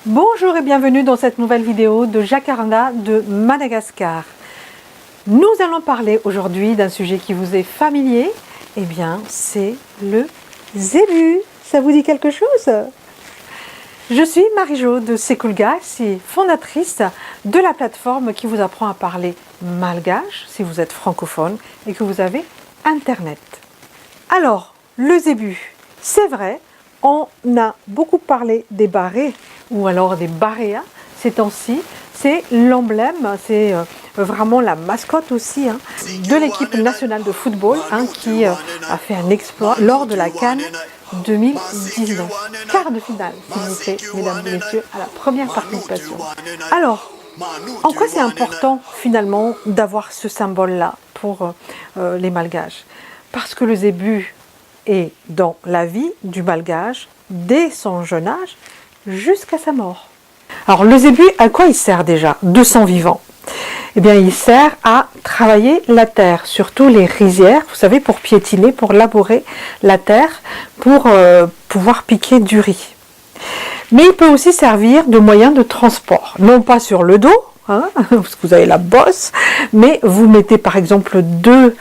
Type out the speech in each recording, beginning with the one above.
Bonjour et bienvenue dans cette nouvelle vidéo de Jacaranda de Madagascar. Nous allons parler aujourd'hui d'un sujet qui vous est familier. Eh bien, c'est le zébu. Ça vous dit quelque chose? Je suis Marie-Jo de Sekulgas, fondatrice de la plateforme qui vous apprend à parler malgache si vous êtes francophone et que vous avez Internet. Alors, le zébu, c'est vrai, on a beaucoup parlé des barrés ou alors des baréas ces temps-ci. C'est l'emblème, c'est vraiment la mascotte aussi de l'équipe nationale de football qui a fait un exploit lors de la CAN 2019. Quart de finale, s'il vous plaît, mesdames et messieurs, à la première participation. Alors, en quoi c'est important finalement d'avoir ce symbole-là pour les Malgaches? Parce que le zébu est dans la vie du Malgache dès son jeune âge jusqu'à sa mort. Alors le zébu, à quoi il sert déjà de son vivant? Eh bien, il sert à travailler la terre, surtout les rizières, vous savez, pour piétiner, pour labourer la terre, pour pouvoir piquer du riz. Mais il peut aussi servir de moyen de transport, non pas sur le dos, parce que vous avez la bosse, mais vous mettez par exemple deux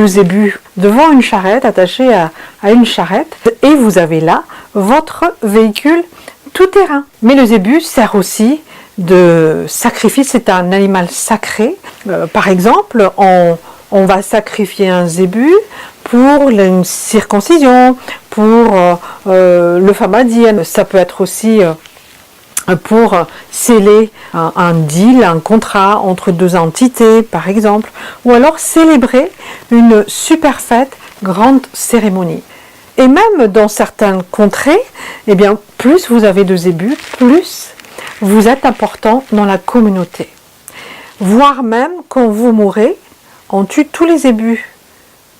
zébus devant une charrette, attachés à une charrette, et vous avez là votre véhicule tout-terrain. Mais le zébu sert aussi de sacrifice, c'est un animal sacré. Par exemple, on va sacrifier un zébu pour une circoncision, pour le famadien. Ça peut être aussi pour sceller un deal, un contrat entre deux entités, par exemple, ou alors célébrer une super fête, grande cérémonie. Et même dans certaines contrées, eh bien, plus vous avez de zébus, plus vous êtes important dans la communauté. Voire même, quand vous mourrez, on tue tous les zébus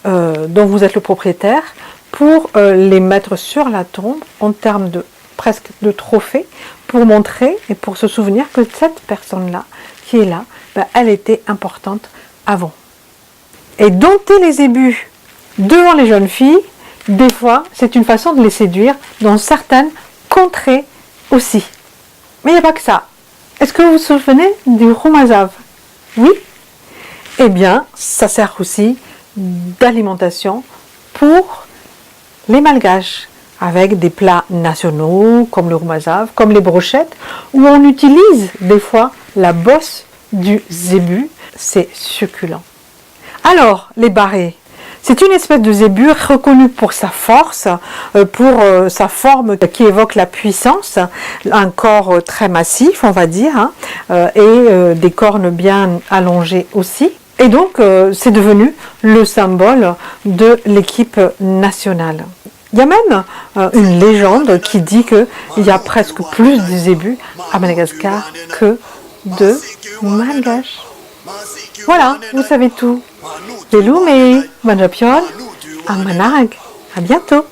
dont vous êtes le propriétaire pour les mettre sur la tombe en termes de presque de trophée, pour montrer et pour se souvenir que cette personne-là, qui est là, elle était importante avant. Et dompter les zébus devant les jeunes filles, des fois, c'est une façon de les séduire dans certaines contrées aussi. Mais il n'y a pas que ça. Est-ce que vous vous souvenez du rumazav? Oui? Eh bien, ça sert aussi d'alimentation pour les Malgaches, avec des plats nationaux comme le rumazav, comme les brochettes, où on utilise des fois la bosse du zébu. C'est succulent. Alors, les barrés. C'est une espèce de zébu reconnu pour sa force, pour sa forme qui évoque la puissance, un corps très massif, on va dire, et des cornes bien allongées aussi. Et donc, c'est devenu le symbole de l'équipe nationale. Il y a même une légende qui dit qu'il y a presque plus de zébus à Madagascar que de Malgaches. Voilà, vous savez tout. Delume, Manjapiol, à Manarag. À bientôt.